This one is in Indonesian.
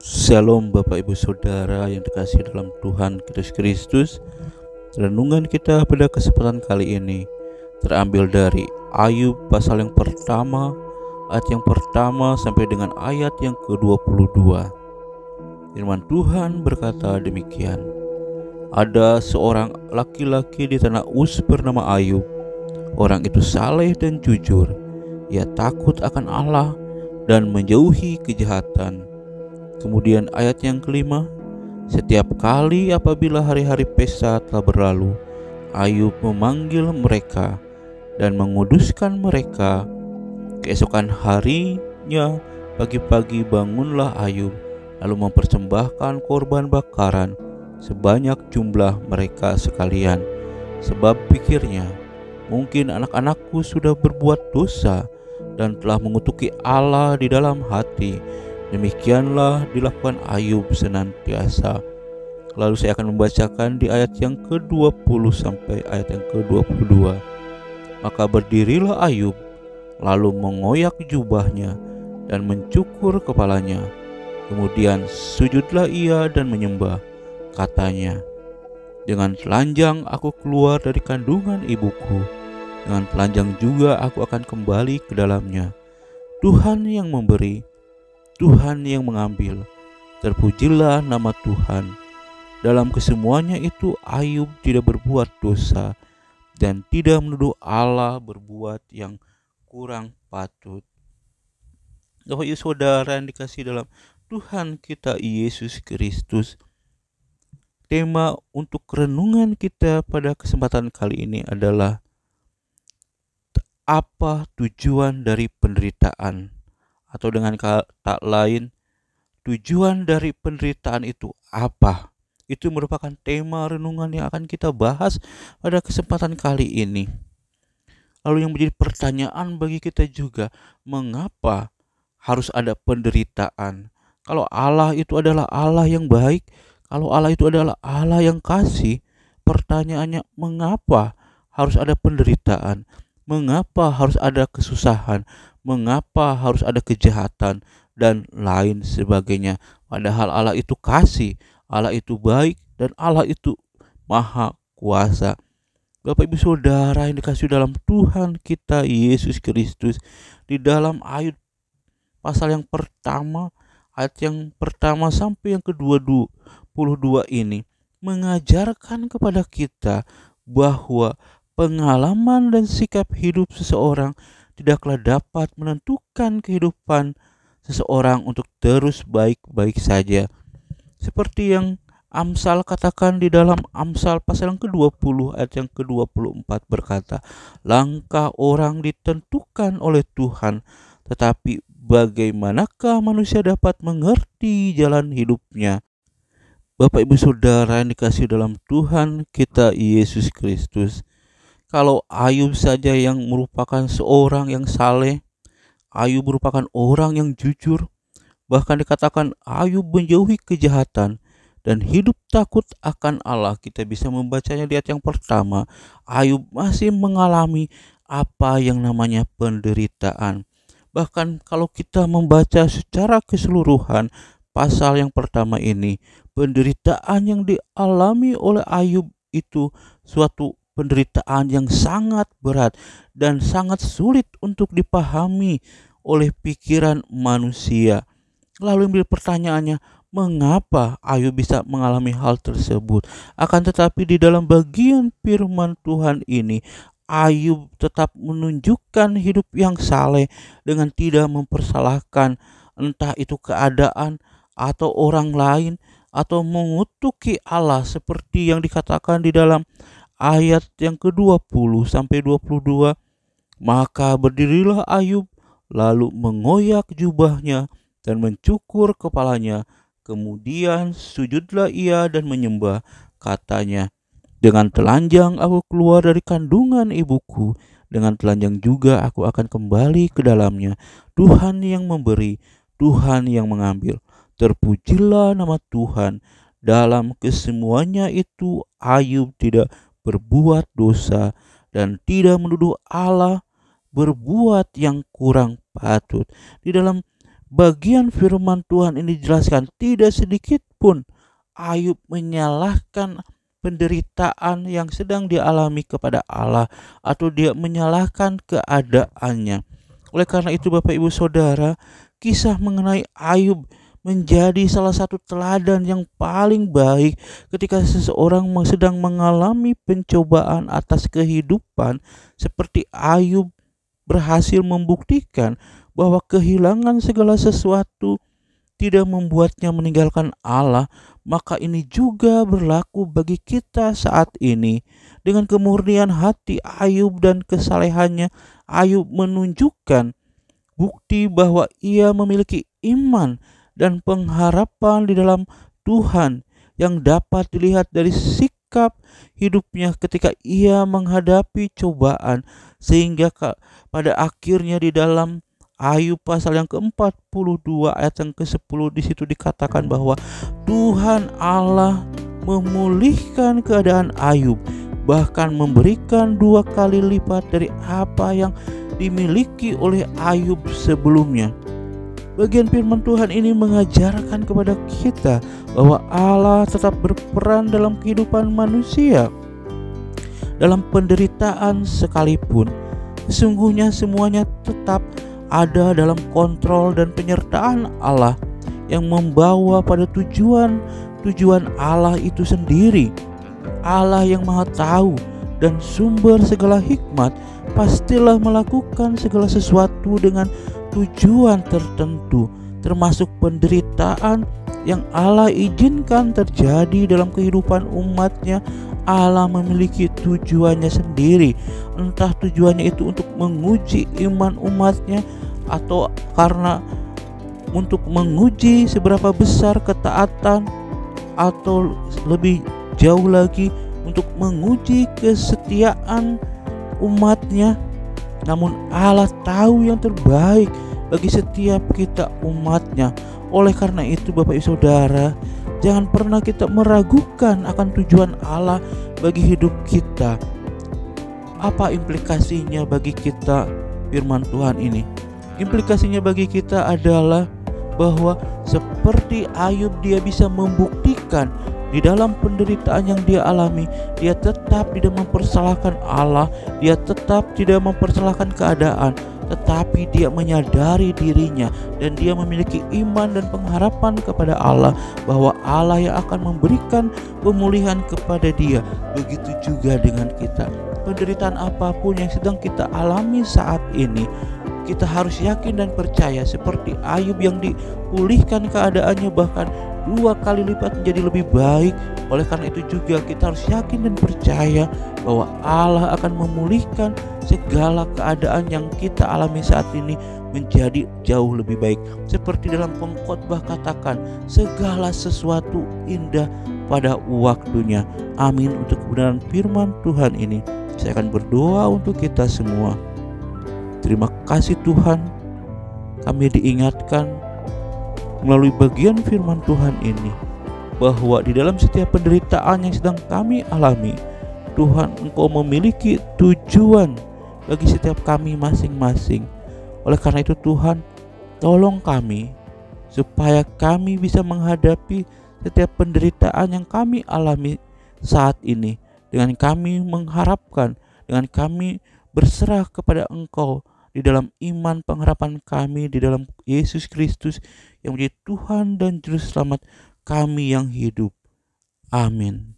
Shalom Bapak Ibu Saudara yang dikasihi dalam Tuhan Kristus. Renungan kita pada kesempatan kali ini terambil dari Ayub pasal yang pertama, ayat yang pertama sampai dengan ayat yang ke-22. Firman Tuhan berkata demikian. Ada seorang laki-laki di tanah Uz bernama Ayub. Orang itu saleh dan jujur. Ia takut akan Allah dan menjauhi kejahatan. Kemudian ayat yang kelima, setiap kali apabila hari-hari pesta telah berlalu, Ayub memanggil mereka dan menguduskan mereka. Keesokan harinya pagi-pagi bangunlah Ayub, lalu mempersembahkan korban bakaran sebanyak jumlah mereka sekalian. Sebab pikirnya, mungkin anak-anakku sudah berbuat dosa dan telah mengutuki Allah di dalam hati. Demikianlah dilakukan Ayub senantiasa. Lalu saya akan membacakan di ayat yang ke-20 sampai ayat yang ke-22. Maka berdirilah Ayub, lalu mengoyak jubahnya dan mencukur kepalanya. Kemudian sujudlah ia dan menyembah. Katanya, dengan telanjang aku keluar dari kandungan ibuku, dengan telanjang juga aku akan kembali ke dalamnya. Tuhan yang memberi, Tuhan yang mengambil, terpujilah nama Tuhan. Dalam kesemuanya itu Ayub tidak berbuat dosa dan tidak menuduh Allah berbuat yang kurang patut. Bapak Ibu Saudara yang dikasihi dalam Tuhan kita Yesus Kristus, tema untuk renungan kita pada kesempatan kali ini adalah apa tujuan dari penderitaan? Atau dengan kata lain, tujuan dari penderitaan itu apa? Itu merupakan tema renungan yang akan kita bahas pada kesempatan kali ini. Lalu yang menjadi pertanyaan bagi kita juga, mengapa harus ada penderitaan? Kalau Allah itu adalah Allah yang baik, kalau Allah itu adalah Allah yang kasih, pertanyaannya mengapa harus ada penderitaan? Mengapa harus ada kesusahan? Mengapa harus ada kejahatan dan lain sebagainya? Padahal Allah itu kasih, Allah itu baik, dan Allah itu maha kuasa. Bapak Ibu Saudara yang dikasihi dalam Tuhan kita Yesus Kristus, di dalam ayat pasal yang pertama, ayat yang pertama sampai yang ke-22 ini mengajarkan kepada kita bahwa pengalaman dan sikap hidup seseorang tidaklah dapat menentukan kehidupan seseorang untuk terus baik-baik saja. Seperti yang Amsal katakan di dalam Amsal pasal yang ke-20 ayat yang ke-24 berkata, langkah orang ditentukan oleh Tuhan, tetapi bagaimanakah manusia dapat mengerti jalan hidupnya? Bapak Ibu Saudara yang dikasihi dalam Tuhan kita Yesus Kristus, kalau Ayub saja yang merupakan seorang yang saleh, Ayub merupakan orang yang jujur, bahkan dikatakan Ayub menjauhi kejahatan dan hidup takut akan Allah. Kita bisa membacanya di ayat yang pertama, Ayub masih mengalami apa yang namanya penderitaan. Bahkan kalau kita membaca secara keseluruhan pasal yang pertama ini, penderitaan yang dialami oleh Ayub itu suatu penderitaan yang sangat berat dan sangat sulit untuk dipahami oleh pikiran manusia. Lalu yang menjadi pertanyaannya, mengapa Ayub bisa mengalami hal tersebut? Akan tetapi di dalam bagian firman Tuhan ini, Ayub tetap menunjukkan hidup yang saleh dengan tidak mempersalahkan entah itu keadaan atau orang lain atau mengutuki Allah seperti yang dikatakan di dalam ayat yang ke-20 sampai 22. Maka berdirilah Ayub, lalu mengoyak jubahnya dan mencukur kepalanya. Kemudian sujudlah ia dan menyembah. Katanya, dengan telanjang aku keluar dari kandungan ibuku, dengan telanjang juga aku akan kembali ke dalamnya. Tuhan yang memberi, Tuhan yang mengambil, terpujilah nama Tuhan. Dalam kesemuanya itu Ayub tidak berbuat dosa dan tidak menuduh Allah berbuat yang kurang patut. Di dalam bagian firman Tuhan ini dijelaskan tidak sedikit pun Ayub menyalahkan penderitaan yang sedang dialami kepada Allah atau dia menyalahkan keadaannya. Oleh karena itu Bapak Ibu Saudara, kisah mengenai Ayub menjadi salah satu teladan yang paling baik ketika seseorang sedang mengalami pencobaan atas kehidupan, seperti Ayub berhasil membuktikan bahwa kehilangan segala sesuatu tidak membuatnya meninggalkan Allah. Maka ini juga berlaku bagi kita saat ini. Dengan kemurnian hati Ayub dan kesalehannya, Ayub menunjukkan bukti bahwa ia memiliki iman dan pengharapan di dalam Tuhan yang dapat dilihat dari sikap hidupnya ketika ia menghadapi cobaan, sehingga pada akhirnya di dalam Ayub pasal yang ke-42 ayat yang ke-10 di situ dikatakan bahwa Tuhan Allah memulihkan keadaan Ayub, bahkan memberikan 2 kali lipat dari apa yang dimiliki oleh Ayub sebelumnya. Bagian firman Tuhan ini mengajarkan kepada kita bahwa Allah tetap berperan dalam kehidupan manusia. Dalam penderitaan sekalipun, sesungguhnya semuanya tetap ada dalam kontrol dan penyertaan Allah yang membawa pada tujuan Allah itu sendiri. Allah yang Maha Tahu dan sumber segala hikmat pastilah melakukan segala sesuatu dengan tujuan tertentu, termasuk penderitaan yang Allah izinkan terjadi dalam kehidupan umatnya. Allah memiliki tujuannya sendiri, entah tujuannya itu untuk menguji iman umatnya, atau karena untuk menguji seberapa besar ketaatan, atau lebih jauh lagi untuk menguji kesetiaan umatnya. Namun Allah tahu yang terbaik bagi setiap kita umatnya. Oleh karena itu Bapak Ibu Saudara, jangan pernah kita meragukan akan tujuan Allah bagi hidup kita. Apa implikasinya bagi kita firman Tuhan ini? Implikasinya bagi kita adalah bahwa seperti Ayub, dia bisa membuktikan di dalam penderitaan yang dia alami, dia tetap tidak mempersalahkan Allah, dia tetap tidak mempersalahkan keadaan, tetapi dia menyadari dirinya dan dia memiliki iman dan pengharapan kepada Allah bahwa Allah yang akan memberikan pemulihan kepada dia. Begitu juga dengan kita. Penderitaan apapun yang sedang kita alami saat ini, kita harus yakin dan percaya seperti Ayub yang dipulihkan keadaannya bahkan 2 kali lipat menjadi lebih baik. Oleh karena itu juga kita harus yakin dan percaya bahwa Allah akan memulihkan segala keadaan yang kita alami saat ini menjadi jauh lebih baik. Seperti dalam Pengkhotbah katakan, segala sesuatu indah pada waktunya. Amin. Untuk kebenaran firman Tuhan ini, saya akan berdoa untuk kita semua. Terima kasih Tuhan, kami diingatkan melalui bagian firman Tuhan ini bahwa di dalam setiap penderitaan yang sedang kami alami, Tuhan, Engkau memiliki tujuan bagi setiap kami masing-masing. Oleh karena itu Tuhan, tolong kami supaya kami bisa menghadapi setiap penderitaan yang kami alami saat ini dengan kami mengharapkan, dengan kami berserah kepada Engkau di dalam iman pengharapan kami di dalam Yesus Kristus yang menjadi Tuhan dan Juru Selamat kami yang hidup. Amin.